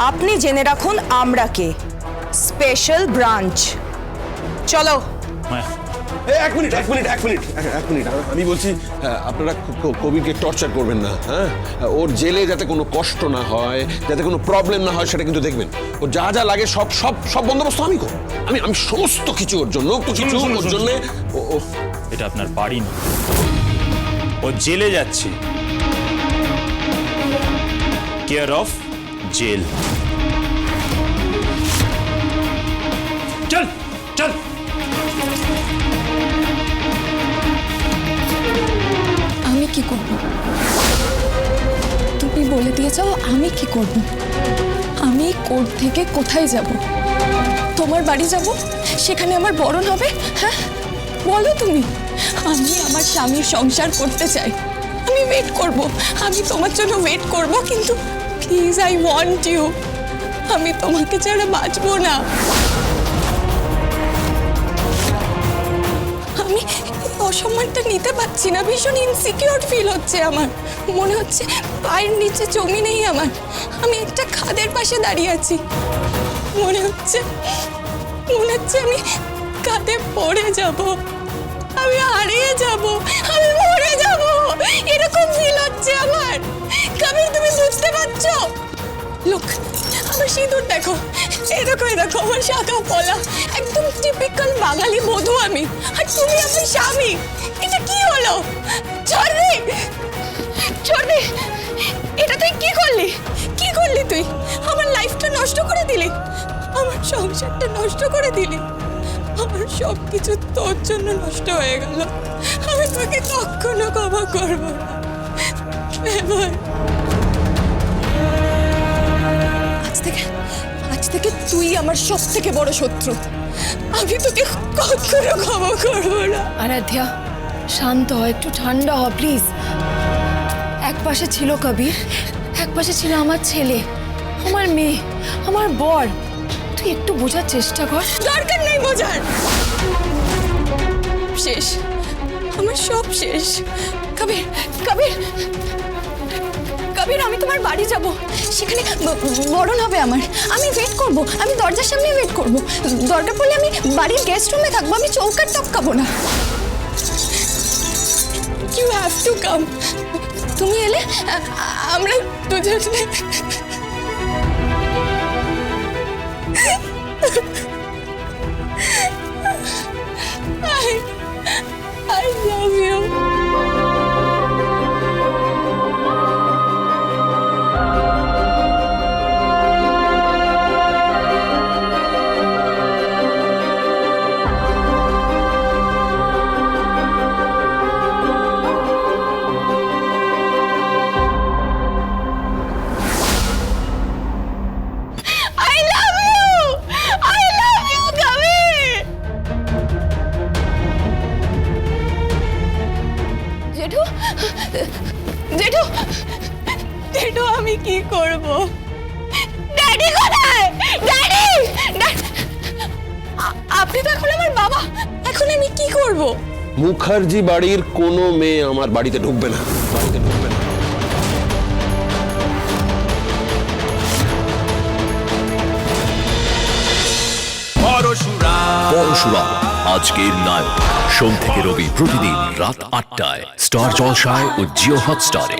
আপনি জেনে রাখুন আমরা কে, স্পেশাল ব্রাঞ্চ। চলো। এক মিনিট আমি বলছি আপনারা কবিরকে টর্চার করবেন না। হ্যাঁ, ওর জেলে যাতে কোনো কষ্ট না হয়, যাতে কোনো প্রবলেম না হয়, সেটা কিন্তু দেখবেন। ও যা যা লাগে সব সব সব বন্দোবস্ত আমি করব। আমি সমস্ত কিছু ওর জন্য ওর জন্য। এটা আপনার বাড়ি না, ও জেলে যাচ্ছে। Care of jail. চল চল। আমি কি করব? তুমি বলে দিয়েছ আমি কি করব? আমি কোর্ট থেকে কোথায় যাব? তোমার বাড়ি যাব? সেখানে আমার বরণ হবে? হ্যাঁ বলো তুমি। আমি আমার স্বামীর সংসার করতে চাই, আমি ওয়েট করব, আমি তোমার জন্য ওয়েট করব, কিন্তু প্লিজ আই ওয়ান্ট ইউ। আমি তোমাকে ছাড়া বাঁচবো না। আমি অসম্মানটা নিতে পারছি না, ভীষণ ইনসিকিউর ফিল হচ্ছে আমার। মনে হচ্ছে পায়ের নিচে জমি নেই আমার, আমি একটা খাদের পাশে দাঁড়িয়ে আছি। মনে হচ্ছে আমি খাদে পড়ে যাব, আমি হারিয়ে যাব, আমি মরে যাব, এরকম ফিল হচ্ছে আমার। কবির, তুমি বুঝতে পারছো? লোক, আমার সিঁদুর দেখো, এরকম আমার শাখা পলা, একদম টিপিক্যাল বাঙালি বধূ আমি, আর তুমি আমার স্বামী। এটা কি হলো? চর্দি, এটা তুই কি করলি? তুই আমার লাইফটা নষ্ট করে দিলি, আমার সংসারটা নষ্ট করে দিলি, আমার সব কিছু তোর জন্য নষ্ট হয়ে গেল। আমি তোকে কখনো ক্ষমা করবো না। আজ থেকে তুই আমার সব থেকে বড় শত্রু। আমি তোকে কখনো ক্ষমা করবো না। আরাধ্যা, শান্ত হ, একটু ঠান্ডা হ প্লিজ। এক পাশে ছিল কবির, এক পাশে ছিল আমার ছেলে, আমার মেয়ে, আমার বর। তুই একটু বোঝার চেষ্টা কর। দরকার নেই বোঝার। শেষ, আমার সব শেষ। কবির, আমি তোমার বাড়ি যাব, সেখানে বরণ হবে আমার। আমি ওয়েট করব, আমি দরজার সামনে ওয়েট করব। দরকার পড়লে আমি বাড়ির গেস্ট রুমে থাকবো, আমি চৌকাট টপকাবো না। You have to come. তুমি এলে আমরা দুজনে I love you. জেঠু, আমি কি করব? ড্যাডি কোথায়? ড্যাডি! আপনি তো এখন আমার বাবা, এখন আমি কি করব? মুখার্জি বাড়ির কোনো মেয়ে আমার বাড়িতে ঢুকবে না। পরশুরাম আজকের নায়ক, সোম থেকে রবি প্রতিদিন রাত ৮টায় স্টার জলসায় ও জিও হটস্টারে।